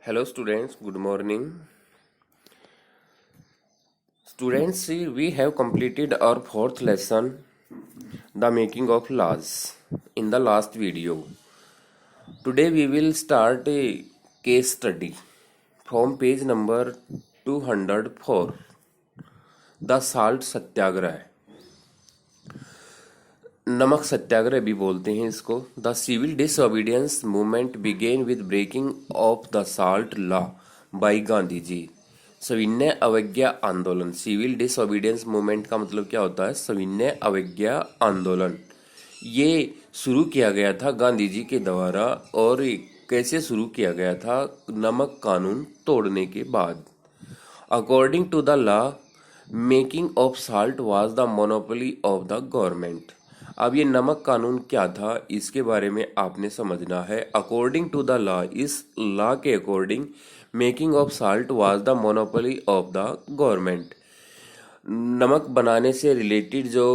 Hello students, good morning. Students, see, we have completed our fourth lesson, the making of laws, in the last video. Today we will start a case study from page number 204, the salt सत्याग्रह. नमक सत्याग्रह भी बोलते हैं इसको. The civil disobedience movement began with breaking of the salt law by Gandhi ji. सविनय अवज्ञा आंदोलन. Civil disobedience movement का मतलब क्या होता है? सविनय अवज्ञा आंदोलन. ये शुरू किया गया था गांधी जी के द्वारा. और कैसे शुरू किया गया था? नमक कानून तोड़ने के बाद. According to the law, making of salt was the monopoly of the government. अब ये नमक कानून क्या था, इसके बारे में आपने समझना है. अकॉर्डिंग टू द लॉ, इस लॉ के according making of salt was the monopoly of the government. नमक बनाने से रिलेटेड जो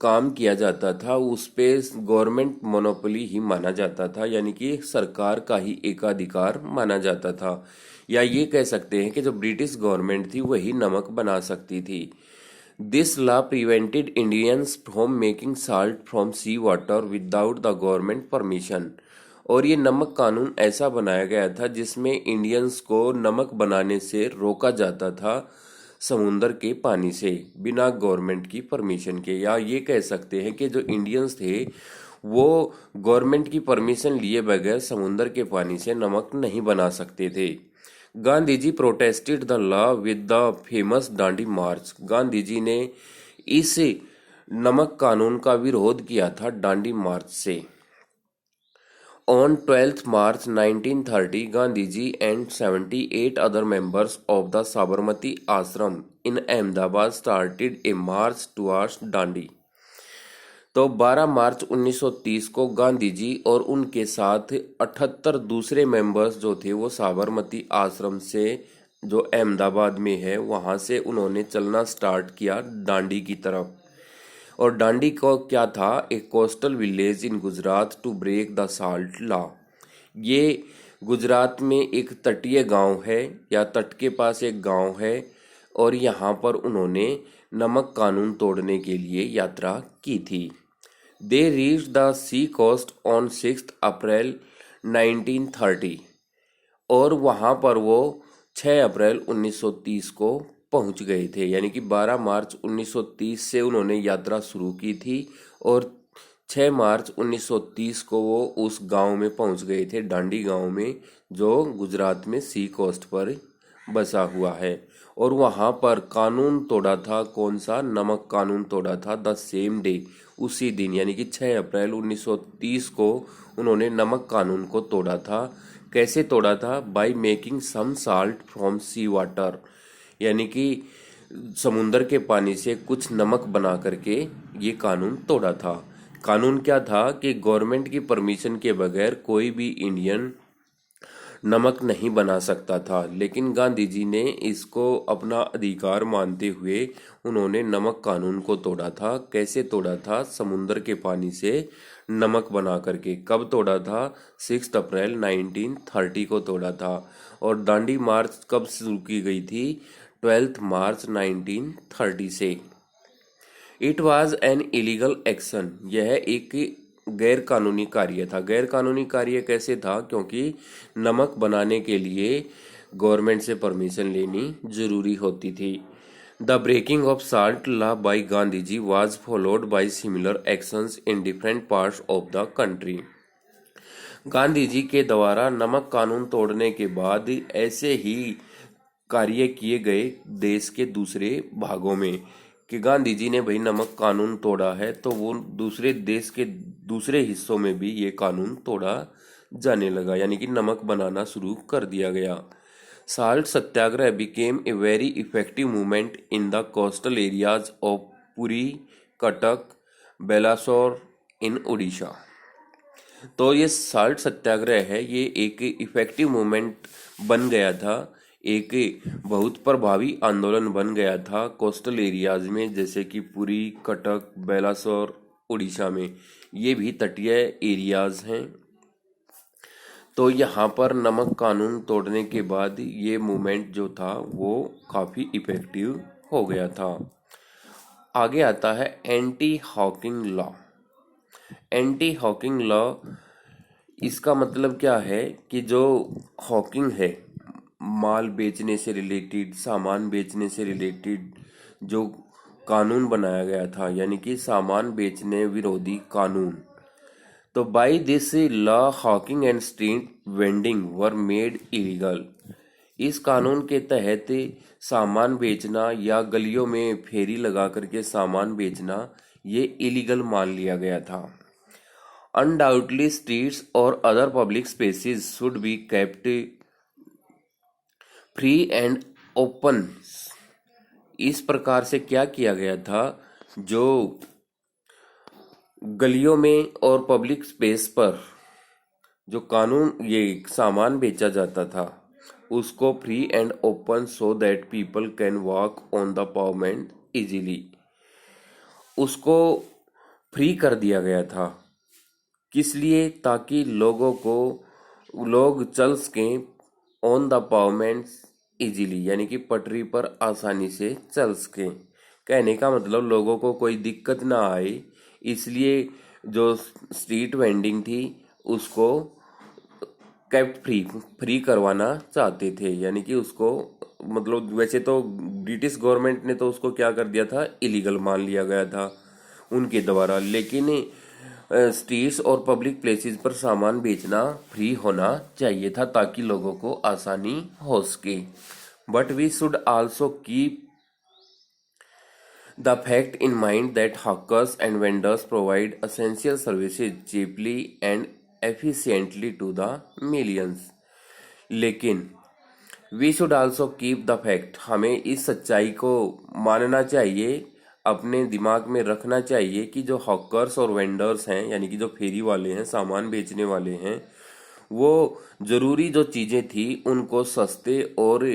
काम किया जाता था उस पे गवर्नमेंट मोनोपोली ही माना जाता था, यानी कि सरकार का ही एकाधिकार माना जाता था. या ये कह सकते हैं कि जो ब्रिटिश गवर्नमेंट थी वही नमक बना सकती थी. This law prevented Indians from making salt from sea water without the government permission. और ये नमक कानून ऐसा बनाया गया था जिसमें इंडियंस को नमक बनाने से रोका जाता था समुंदर के पानी से, बिना गवर्नमेंट की परमिशन के. या ये कह सकते हैं कि जो इंडियंस थे वो गवर्नमेंट की परमिशन लिए बगैर समुंदर के पानी से नमक नहीं बना सकते थे. Gandhi ji protested the law with the famous Dandi march. Gandhi ji ने इस नमक कानून का विरोध किया था दांडी मार्च से. On 12th March 1930, Gandhi ji and 78 other members of the Sabarmati Ashram in Ahmedabad started a march towards Dandi. तो 12 मार्च 1930 को गांधी जी और उनके साथ 78 दूसरे मेंबर्स जो थे वो साबरमती आश्रम से, जो अहमदाबाद में है, वहाँ से उन्होंने चलना स्टार्ट किया दांडी की तरफ. और दांडी को क्या था? एक coastal village in Gujarat to break the salt law. ये गुजरात में एक तटीय गांव है, या तट के पास एक गांव है, और यहाँ पर उन्होंने नमक कानून तोड़ने के लिए यात्रा की थी. They reach the sea coast on 6 April 1930. और वहाँ पर वो 6 अप्रैल 1930 को पहुंच गए थे. यानी कि 12 मार्च 1930 से उन्होंने यात्रा शुरू की थी और 6 मार्च 1930 को वो उस गांव में पहुंच गए थे, दांडी गांव में, जो गुजरात में सी कोस्ट पर बसा हुआ है. और वहां पर कानून तोड़ा था. कौन सा? नमक कानून तोड़ा था. द सेम डे, उसी दिन, यानी कि 6 अप्रैल 1930 को उन्होंने नमक कानून को तोड़ा था. कैसे तोड़ा था? By making some salt from sea water. यानी कि समुंदर के पानी से कुछ नमक बना करके ये कानून तोड़ा था. कानून क्या था कि गवर्नमेंट की परमिशन के बगैर कोई भी इंडियन नमक नहीं बना सकता था. लेकिन गांधी जी ने इसको अपना अधिकार मानते हुए उन्होंने नमक कानून को तोड़ा था. कैसे तोड़ा था? समुंदर के पानी से नमक बना करके. कब तोड़ा था? 6 अप्रैल 1930 को तोड़ा था. और दांडी मार्च कब शुरू की गई थी? 12 मार्च 1930 से. It was an illegal action. यह एक गैर कानूनी कार्य था. गैर कानूनी कार्य कैसे था? क्योंकि नमक बनाने के लिए गवर्नमेंट से परमिशन लेनी जरूरी होती थी. The breaking of salt law by Gandhi ji was followed by similar actions in different parts of the country. Gandhi ji के द्वारा नमक कानून तोड़ने के बाद ऐसे ही कार्य किए गए देश के दूसरे भागों में, कि गांधी जी ने भाई नमक कानून तोड़ा है तो वो दूसरे देश के दूसरे हिस्सों में भी ये कानून तोड़ा जाने लगा, यानी कि नमक बनाना शुरू कर दिया गया. Salt Satyagraha became a very effective movement in the coastal areas of Puri, Cuttack, Balasore in Orissa. तो ये साल्ट सत्याग्रह है, ये एक इफेक्टिव मूवमेंट बन गया था, एक बहुत प्रभावी आंदोलन बन गया था कोस्टल एरियाज में, जैसे कि पुरी, कटक, बेलासोर, उड़ीसा में. ये भी तटीय एरियाज हैं. तो यहाँ पर नमक कानून तोड़ने के बाद ये मूवमेंट जो था वो काफ़ी इफेक्टिव हो गया था। आगे आता है anti Hawking law. Anti Hawking law, इसका मतलब क्या है कि जो हॉकिंग है, माल बेचने से रिलेटेड, सामान बेचने से रिलेटेड जो कानून बनाया गया था, यानी कि सामान बेचने विरोधी कानून। तो by this law hawking and street vending were made illegal. इस कानून के तहत सामान बेचना या गलियों में फेरी लगा करके सामान बेचना ये इलीगल मान लिया गया था। अनडाउटली स्ट्रीट्स और other public spaces should be kept free and open. इस प्रकार से क्या किया गया था, जो गलियों में और पब्लिक स्पेस पर जो कानून ये सामान बेचा जाता था उसको free and open so that people can walk on the pavement easily, उसको फ्री कर दिया गया था। किस लिए? ताकि लोग चल सकें ऑन द पावमेंट इजीली, यानी कि पटरी पर आसानी से चल सकें। कहने का मतलब लोगों को कोई दिक्कत ना आए, इसलिए जो स्ट्रीट वेंडिंग थी उसको कैप्ट फ्री करवाना चाहते थे, यानी कि उसको मतलब वैसे तो ब्रिटिश गवर्नमेंट ने तो उसको क्या कर दिया था, इलीगल मान लिया गया था उनके द्वारा, लेकिन स्ट्रीट्स और पब्लिक प्लेसेस पर सामान बेचना फ्री होना चाहिए था ताकि लोगों को आसानी हो सके। But we should also keep the fact in mind that hawkers and vendors provide essential services cheaply and efficiently to the millions. लेकिन we should also keep the fact, हमें इस सच्चाई को मानना चाहिए, अपने दिमाग में रखना चाहिए कि जो हॉकर्स और वेंडर्स हैं, यानी कि जो फेरी वाले हैं, सामान बेचने वाले हैं, वो जरूरी जो चीजें थी उनको सस्ते और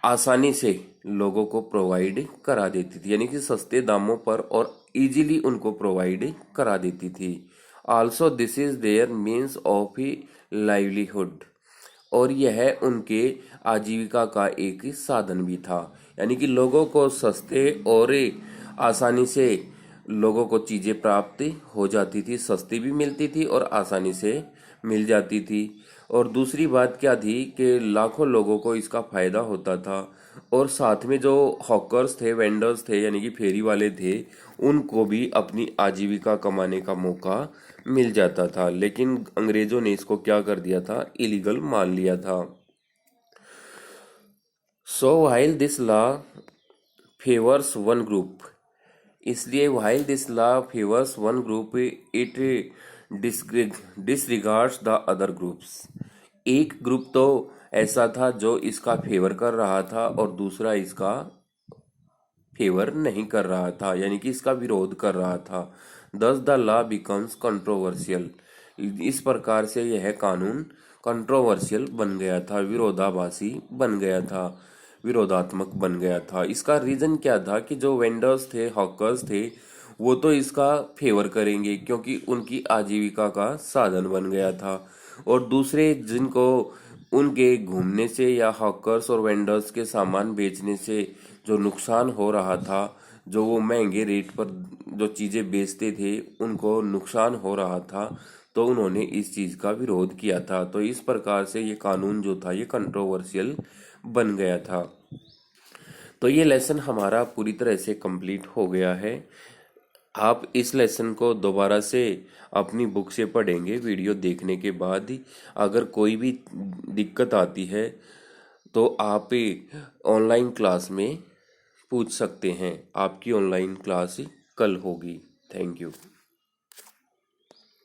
आसानी से लोगों को प्रोवाइड करा देती थी, यानी कि सस्ते दामों पर और इजीली उनको प्रोवाइड करा देती थी। Also this is their means of livelihood, और यह उनके आजीविका का एक साधन भी था, यानी कि लोगों को सस्ते और आसानी से लोगों को चीजें प्राप्त हो जाती थी, सस्ती भी मिलती थी और आसानी से मिल जाती थी। और दूसरी बात क्या थी कि लाखों लोगों को इसका फायदा होता था, और साथ में जो हॉकर्स थे, वेंडर्स थे, यानी कि फेरी वाले थे, उनको भी अपनी आजीविका कमाने का मौका मिल जाता था। लेकिन अंग्रेजों ने इसको क्या कर दिया था, इलीगल मान लिया था। So while this law favours one group, इसलिए while this law favours one group it disregards the other groups. एक ग्रुप तो ऐसा था जो इसका फेवर कर रहा था और दूसरा इसका फेवर नहीं कर रहा था, यानी कि इसका विरोध कर रहा था। दस द लॉ बिकम्स कंट्रोवर्शियल, इस प्रकार से यह कानून कंट्रोवर्शियल बन गया था, विरोधाभासी बन गया था, विरोधात्मक बन गया था। इसका रीजन क्या था कि जो वेंडर्स थे, हॉकर्स थे, वो तो इसका फेवर करेंगे क्योंकि उनकी आजीविका का साधन बन गया था, और दूसरे जिनको उनके घूमने से या हॉकर्स और वेंडर्स के सामान बेचने से जो नुकसान हो रहा था, जो वो महंगे रेट पर जो चीजें बेचते थे उनको नुकसान हो रहा था, तो उन्होंने इस चीज का विरोध किया था। तो इस प्रकार से ये कानून जो था ये कंट्रोवर्शियल बन गया था। तो ये लेसन हमारा पूरी तरह से कंप्लीट हो गया है। आप इस लेसन को दोबारा से अपनी बुक से पढ़ेंगे वीडियो देखने के बाद ही। अगर कोई भी दिक्कत आती है तो आप ऑनलाइन क्लास में पूछ सकते हैं। आपकी ऑनलाइन क्लास कल होगी। Thank you.